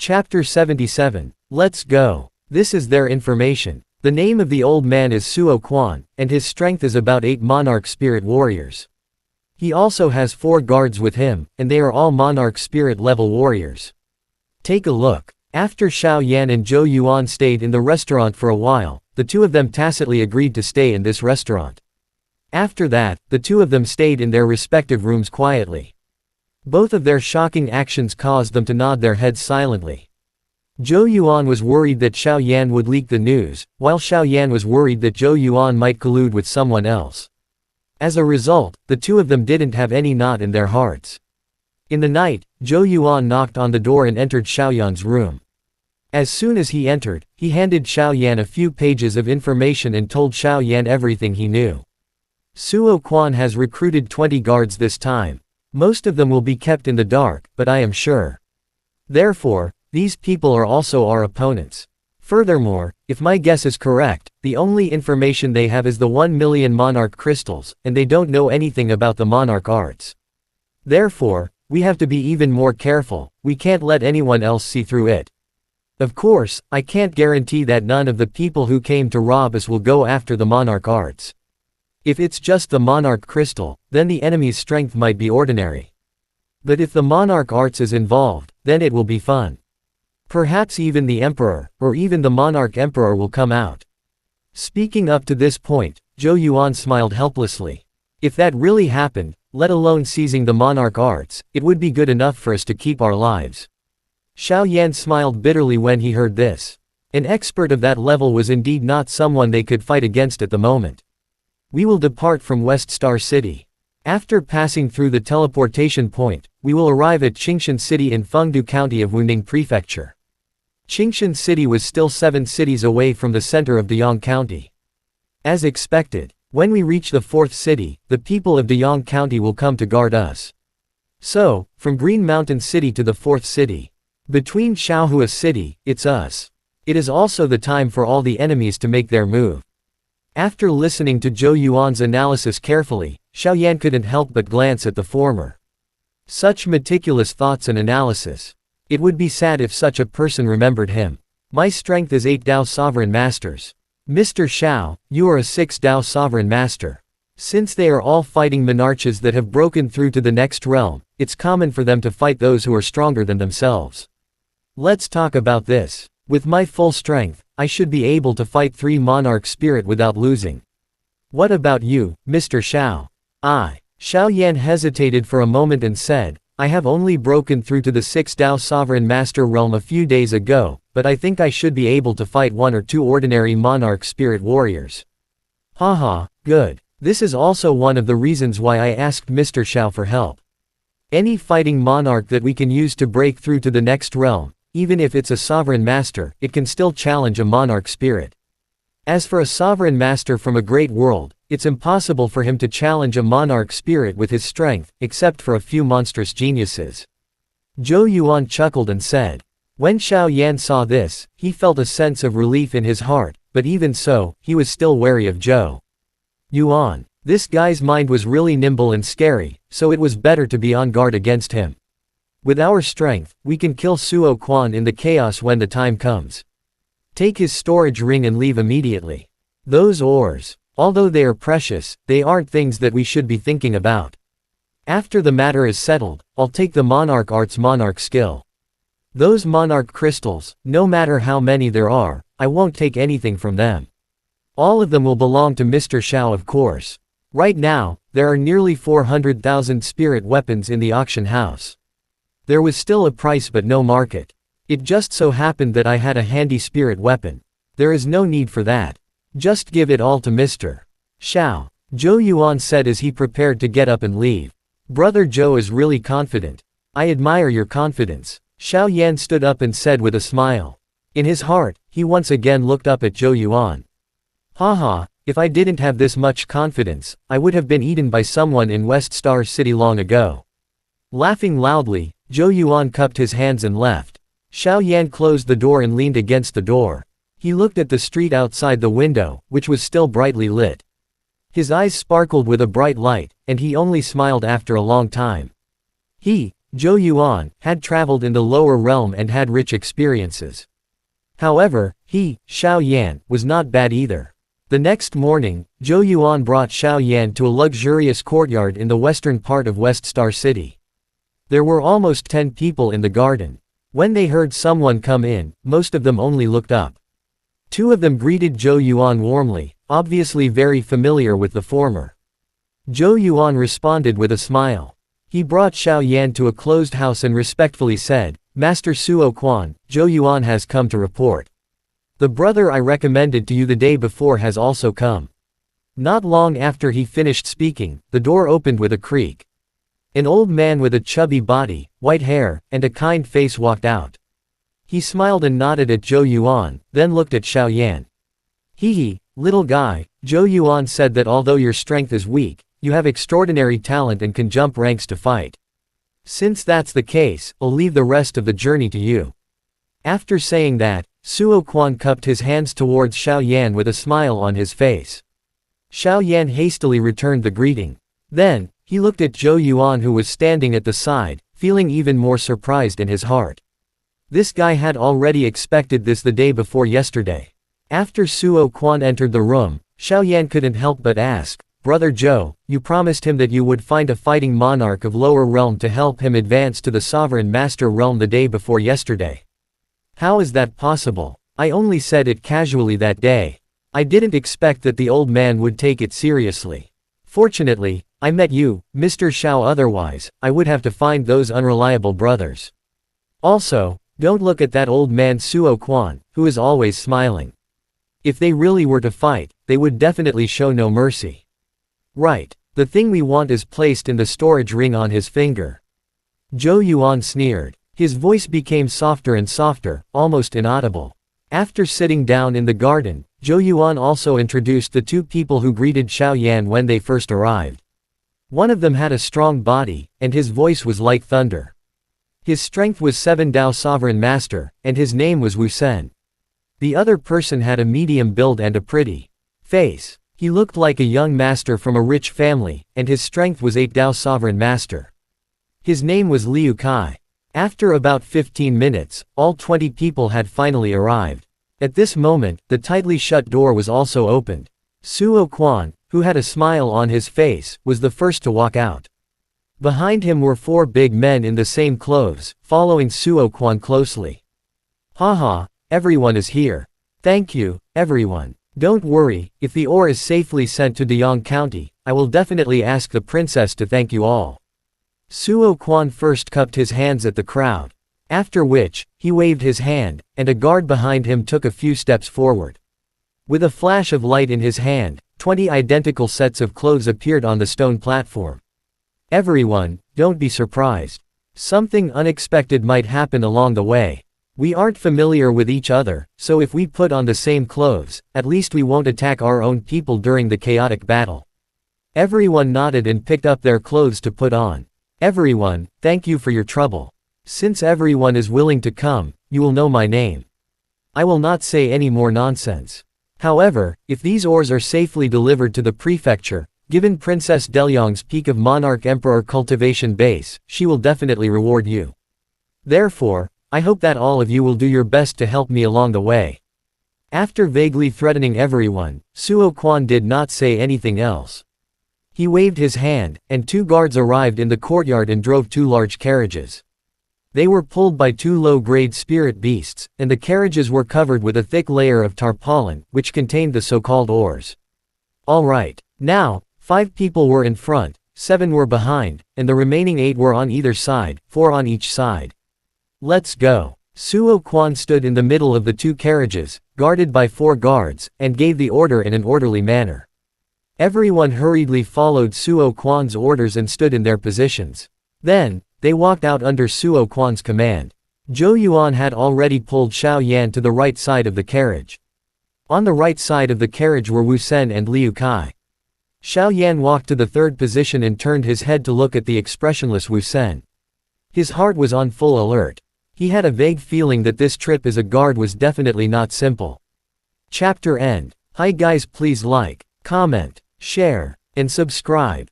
Chapter 77. Let's go. This is their information. The name of the old man is Suo Quan, and his strength is about 8 monarch spirit warriors. He also has 4 guards with him, and they are all monarch spirit level warriors. Take a look. After Xiao Yan and Zhou Yuan stayed in the restaurant for a while, the two of them tacitly agreed to stay in this restaurant. After that, the two of them stayed in their respective rooms quietly. Both of their shocking actions caused them to nod their heads silently. Zhou Yuan was worried that Xiao Yan would leak the news, while Xiao Yan was worried that Zhou Yuan might collude with someone else. As a result, the two of them didn't have any knot in their hearts. In the night, Zhou Yuan knocked on the door and entered Xiao Yan's room. As soon as he entered, he handed Xiao Yan a few pages of information and told Xiao Yan everything he knew. Suo Quan has recruited 20 guards this time. Most of them will be kept in the dark, but I am sure. Therefore, these people are also our opponents. Furthermore, if my guess is correct, the only information they have is the 1 million monarch crystals, and they don't know anything about the monarch arts. Therefore, we have to be even more careful. We can't let anyone else see through it. Of course, I can't guarantee that none of the people who came to rob us will go after the monarch arts. If it's just the monarch crystal, then the enemy's strength might be ordinary. But if the monarch arts is involved, then it will be fun. Perhaps even the emperor, or even the monarch emperor will come out. Speaking up to this point, Zhou Yuan smiled helplessly. If that really happened, let alone seizing the monarch arts, it would be good enough for us to keep our lives. Xiao Yan smiled bitterly when he heard this. An expert of that level was indeed not someone they could fight against at the moment. We will depart from West Star City. After passing through the teleportation point, we will arrive at Qingshan City in Fengdu County of Wuning Prefecture. Qingshan City was still 7 cities away from the center of Deyang County. As expected, when we reach the 4th city, the people of Deyang County will come to guard us. So, from Green Mountain City to the 4th city. Between Xiaohua City, it's us. It is also the time for all the enemies to make their move. After listening to Zhou Yuan's analysis carefully, Xiao Yan couldn't help but glance at the former. Such meticulous thoughts and analysis. It would be sad if such a person remembered him. My strength is 8 Dao Sovereign Masters. Mr. Xiao, you are a 6 Dao Sovereign Master. Since they are all fighting monarchs that have broken through to the next realm, it's common for them to fight those who are stronger than themselves. Let's talk about this. With my full strength, I should be able to fight 3 monarch spirit without losing. What about you, Mr. Xiao? Xiao Yan hesitated for a moment and said, I have only broken through to the 6 Dao Sovereign Master realm a few days ago, but I think I should be able to fight 1 or 2 ordinary monarch spirit warriors. Haha, good. This is also one of the reasons why I asked Mr. Xiao for help. Any fighting monarch that we can use to break through to the next realm, even if it's a sovereign master, it can still challenge a monarch spirit. As for a sovereign master from a great world, it's impossible for him to challenge a monarch spirit with his strength, except for a few monstrous geniuses. Zhou Yuan chuckled and said. When Xiao Yan saw this, he felt a sense of relief in his heart, but even so, he was still wary of Zhou Yuan. This guy's mind was really nimble and scary, so it was better to be on guard against him. With our strength, we can kill Suo Quan in the chaos when the time comes. Take his storage ring and leave immediately. Those ores, although they are precious, they aren't things that we should be thinking about. After the matter is settled, I'll take the monarch arts monarch skill. Those monarch crystals, no matter how many there are, I won't take anything from them. All of them will belong to Mr. Xiao, of course. Right now, there are nearly 400,000 spirit weapons in the auction house. There was still a price but no market. It just so happened that I had a handy spirit weapon. There is no need for that. Just give it all to Mr. Xiao, Zhou Yuan said as he prepared to get up and leave. Brother Zhou is really confident. I admire your confidence. Xiao Yan stood up and said with a smile. In his heart, he once again looked up at Zhou Yuan. Haha, if I didn't have this much confidence, I would have been eaten by someone in West Star City long ago. Laughing loudly, Zhou Yuan cupped his hands and left. Xiao Yan closed the door and leaned against the door. He looked at the street outside the window, which was still brightly lit. His eyes sparkled with a bright light, and he only smiled after a long time. He, Zhou Yuan, had traveled in the lower realm and had rich experiences. However, he, Xiao Yan, was not bad either. The next morning, Zhou Yuan brought Xiao Yan to a luxurious courtyard in the western part of West Star City. There were almost 10 people in the garden. When they heard someone come in, most of them only looked up. 2 of them greeted Zhou Yuan warmly, obviously very familiar with the former. Zhou Yuan responded with a smile. He brought Xiao Yan to a closed house and respectfully said, "Master Suo Quan, Zhou Yuan has come to report. The brother I recommended to you the day before has also come." Not long after he finished speaking, the door opened with a creak. An old man with a chubby body, white hair, and a kind face walked out. He smiled and nodded at Zhou Yuan, then looked at Xiao Yan. "Hee, little guy," Zhou Yuan said, "that although your strength is weak, you have extraordinary talent and can jump ranks to fight. Since that's the case, I'll leave the rest of the journey to you." After saying that, Suo Quan cupped his hands towards Xiao Yan with a smile on his face. Xiao Yan hastily returned the greeting. Then, he looked at Zhou Yuan, who was standing at the side, feeling even more surprised in his heart. This guy had already expected this the day before yesterday. After Suo Quan entered the room, Xiao Yan couldn't help but ask, "Brother Zhou, you promised him that you would find a fighting monarch of lower realm to help him advance to the sovereign master realm the day before yesterday. How is that possible?" "I only said it casually that day. I didn't expect that the old man would take it seriously. Fortunately, I met you, Mr. Xiao, otherwise, I would have to find those unreliable brothers. Also, don't look at that old man Suo Quan, who is always smiling. If they really were to fight, they would definitely show no mercy. Right, the thing we want is placed in the storage ring on his finger." Zhou Yuan sneered. His voice became softer and softer, almost inaudible. After sitting down in the garden, Zhou Yuan also introduced the 2 people who greeted Xiao Yan when they first arrived. One of them had a strong body, and his voice was like thunder. His strength was 7 Dao Sovereign Master, and his name was Wu Sen. The other person had a medium build and a pretty face. He looked like a young master from a rich family, and his strength was 8 Dao Sovereign Master. His name was Liu Kai. After about 15 minutes, all 20 people had finally arrived. At this moment, the tightly shut door was also opened. Suo Quan, who had a smile on his face, was the first to walk out. Behind him were 4 big men in the same clothes, following Suo Quan closely. "Haha, everyone is here. Thank you, everyone. Don't worry, if the ore is safely sent to Deyang County, I will definitely ask the princess to thank you all." Suo Quan first cupped his hands at the crowd. After which, he waved his hand, and a guard behind him took a few steps forward. With a flash of light in his hand, 20 identical sets of clothes appeared on the stone platform. "Everyone, don't be surprised. Something unexpected might happen along the way. We aren't familiar with each other, so if we put on the same clothes, at least we won't attack our own people during the chaotic battle." Everyone nodded and picked up their clothes to put on. "Everyone, thank you for your trouble. Since everyone is willing to come, you will know my name. I will not say any more nonsense. However, if these ores are safely delivered to the prefecture, given Princess Delyong's Peak of Monarch Emperor cultivation base, she will definitely reward you. Therefore, I hope that all of you will do your best to help me along the way." After vaguely threatening everyone, Suo Quan did not say anything else. He waved his hand, and 2 guards arrived in the courtyard and drove 2 large carriages. They were pulled by 2 low-grade spirit beasts, and the carriages were covered with a thick layer of tarpaulin, which contained the so-called ores. Alright, now, 5 people were in front, 7 were behind, and the remaining 8 were on either side, 4 on each side. "Let's go." Suo Quan stood in the middle of the 2 carriages, guarded by 4 guards, and gave the order in an orderly manner. Everyone hurriedly followed Suo Quan's orders and stood in their positions. Then, they walked out under Suo Quan's command. Zhou Yuan had already pulled Xiao Yan to the right side of the carriage. On the right side of the carriage were Wu Sen and Liu Kai. Xiao Yan walked to the 3rd position and turned his head to look at the expressionless Wu Sen. His heart was on full alert. He had a vague feeling that this trip as a guard was definitely not simple. Chapter end. Hi guys, please like, comment, share, and subscribe.